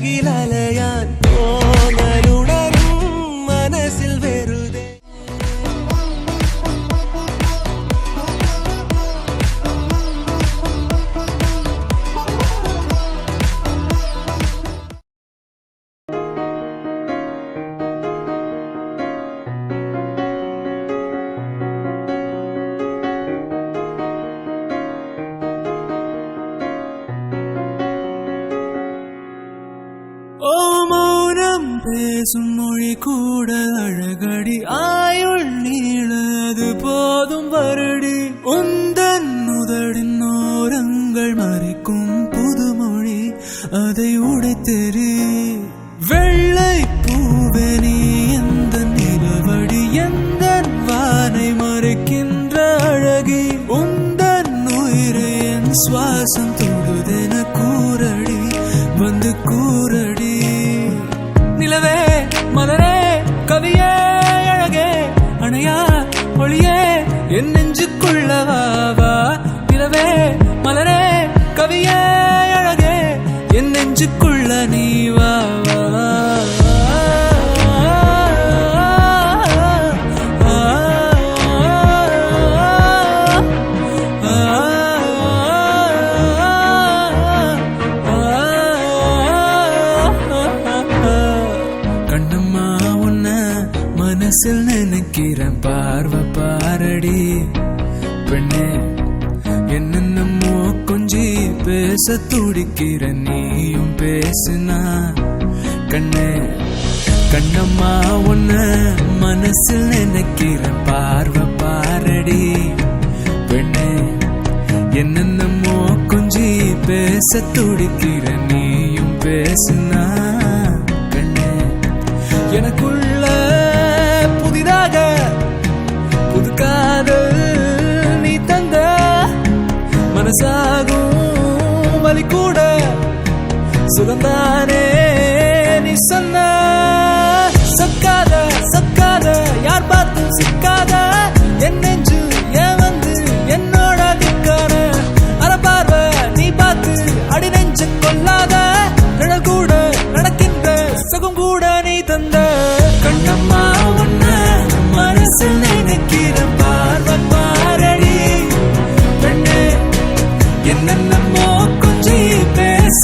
அழகில் அலையான் போனலுணரும் மனசில் வெறுதே பேசும் மொழி கூட அழகடி ஆயுள் நீளது போதும் வருடி உந்தன் உதடின் ஓரங்கள் மறைக்கும் புதுமொழி அதை உடைத்தெறி வெள்ளை பூவெனி எந்த நிலவடி எந்த வானை மறைக்கின்ற அழகி உந்தன் உயிரை என் சுவாசம் தொடுதென கூறடி வந்து கூறடி நிலவே மலரே கவியே அழகே அணையா ஒளியே என் நெஞ்சுக்குள்ளவா நிலவே மலரே கவியே அழகே என் நெஞ்சுக்குள்ள நீ வா மனசில் நினைக்கிறேன் பார்வை பாரடி பெண்ணே என்னென்னமோ கொஞ்சி பேச துடிக்கிற நீயும் பேசுனா கண்ணே கண்ணம்மா உன்ன மனசில் நினைக்கிறேன் பார்வை பாரடி பெண்ணே என்னென்னமோ கொஞ்சி பேச துடிக்கிற நீயும் பேசுனா கண்ணே எனக்குள்ள புதிதாக புது காதல் நீ தந்த மனசாகும் வலி கூட சுகந்தானே நீ சொன்ன சக்காத சக்காத யார் பார்த்து சிக்காத என் நெஞ்சு ஏன் வந்து என்னோட நிற்கான அற பார்வை நீ பார்த்து அடி நெஞ்சு கொள்ளாத நிழல் கூட நடக்கின்ற சுகம் கூட நீ தந்த கண்ணம்மா உன்ன மனசில் நினைக்கிற பார்வை பாரடி பெண்ணே என்னென்னமோ கொஞ்சி பேச